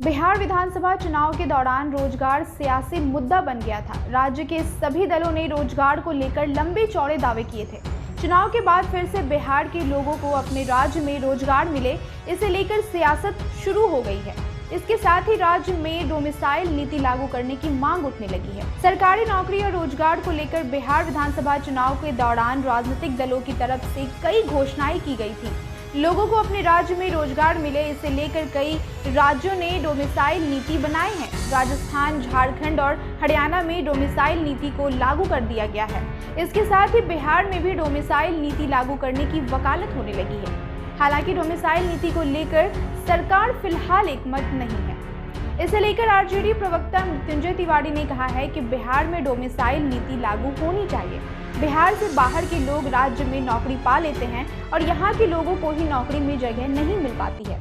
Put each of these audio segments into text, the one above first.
बिहार विधानसभा चुनाव के दौरान रोजगार सियासी मुद्दा बन गया था। राज्य के सभी दलों ने रोजगार को लेकर लंबे चौड़े दावे किए थे। चुनाव के बाद फिर से बिहार के लोगों को अपने राज्य में रोजगार मिले, इसे लेकर सियासत शुरू हो गई है। इसके साथ ही राज्य में डोमिसाइल नीति लागू करने की मांग उठने लगी है। सरकारी नौकरी और रोजगार को लेकर बिहार विधानसभा चुनाव के दौरान राजनीतिक दलों की तरफ से कई घोषणाएं की गई थी। लोगों को अपने राज्य में रोजगार मिले, इसे लेकर कई राज्यों ने डोमिसाइल नीति बनाए हैं। राजस्थान, झारखंड और हरियाणा में डोमिसाइल नीति को लागू कर दिया गया है। इसके साथ ही बिहार में भी डोमिसाइल नीति लागू करने की वकालत होने लगी है। हालांकि डोमिसाइल नीति को लेकर सरकार फिलहाल एकमत नहीं है। इसे लेकर आरजेडी प्रवक्ता मृत्युंजय तिवारी ने कहा है कि बिहार में डोमिसाइल नीति लागू होनी चाहिए। बिहार से बाहर के लोग राज्य में नौकरी पा लेते हैं और यहाँ के लोगों को ही नौकरी में जगह नहीं मिल पाती है।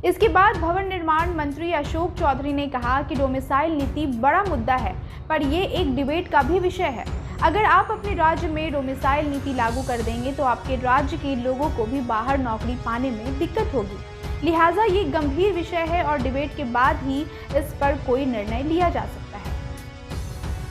इसके बाद भवन निर्माण मंत्री अशोक चौधरी ने कहा कि डोमिसाइल नीति बड़ा मुद्दा है, पर ये एक डिबेट का भी विषय है। अगर आप अपने राज्य में डोमिसाइल नीति लागू कर देंगे तो आपके राज्य के लोगों को भी बाहर नौकरी पाने में दिक्कत होगी। लिहाजा ये गंभीर विषय है और डिबेट के बाद ही इस पर कोई निर्णय लिया जा सकता है।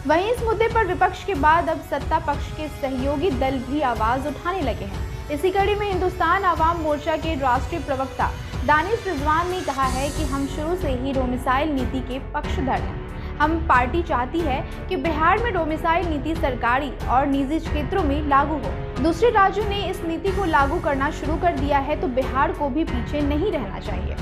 वहीं इस मुद्दे पर विपक्ष के बाद अब सत्ता पक्ष के सहयोगी दल भी आवाज उठाने लगे हैं। इसी कड़ी में हिंदुस्तान आवाम मोर्चा के राष्ट्रीय प्रवक्ता दानिश रिजवान ने कहा है कि हम शुरू से ही डोमिसाइल नीति के पक्षधर हैं। हम पार्टी चाहती है कि बिहार में डोमिसाइल नीति सरकारी और निजी क्षेत्रों में लागू हो। दूसरे राज्यों ने इस नीति को लागू करना शुरू कर दिया है तो बिहार को भी पीछे नहीं रहना चाहिए।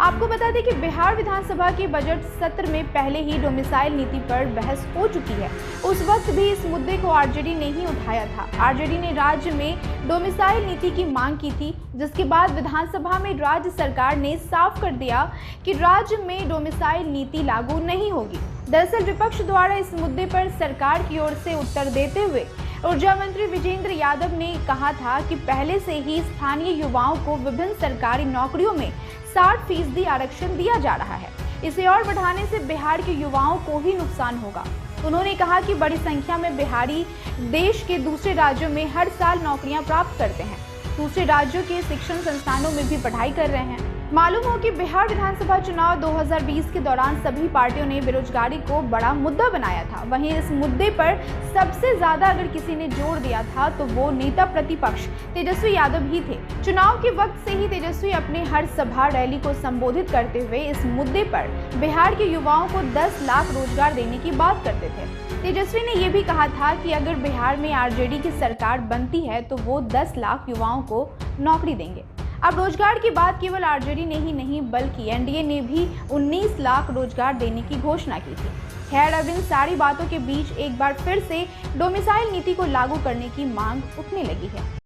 आपको बता दें कि बिहार विधानसभा के बजट सत्र में पहले ही डोमिसाइल नीति पर बहस हो चुकी है। उस वक्त भी इस मुद्दे को आरजेडी ने ही उठाया था। आरजेडी ने राज्य में डोमिसाइल नीति की मांग की थी, जिसके बाद विधानसभा में राज्य सरकार ने साफ कर दिया कि राज्य में डोमिसाइल नीति लागू नहीं होगी। दरअसल विपक्ष द्वारा इस मुद्दे पर सरकार की ओर से उत्तर देते हुए ऊर्जा मंत्री विजेंद्र यादव ने कहा था कि पहले से ही स्थानीय युवाओं को विभिन्न सरकारी नौकरियों में 60% आरक्षण दिया जा रहा है। इसे और बढ़ाने से बिहार के युवाओं को ही नुकसान होगा। उन्होंने कहा कि बड़ी संख्या में बिहारी देश के दूसरे राज्यों में हर साल नौकरियां प्राप्त करते हैं। दूसरे राज्यों के शिक्षण संस्थानों में भी पढ़ाई कर रहे हैं। मालूम हो कि बिहार विधानसभा चुनाव 2020 के दौरान सभी पार्टियों ने बेरोजगारी को बड़ा मुद्दा बनाया था। वहीं इस मुद्दे पर सबसे ज्यादा अगर किसी ने जोर दिया था तो वो नेता प्रतिपक्ष तेजस्वी यादव ही थे। चुनाव के वक्त से ही तेजस्वी अपने हर सभा रैली को संबोधित करते हुए इस मुद्दे पर बिहार के युवाओं को 10 लाख रोजगार देने की बात करते थे। तेजस्वी ने यह भी कहा था कि अगर बिहार में आरजेडी की सरकार बनती है तो वो 10 लाख युवाओं को नौकरी देंगे। अब रोजगार की बात केवल आरजेडी ने ही नहीं बल्कि एनडीए ने भी 19 लाख रोजगार देने की घोषणा की थी। खैर, अब इन सारी बातों के बीच एक बार फिर से डोमिसाइल नीति को लागू करने की मांग उठने लगी है।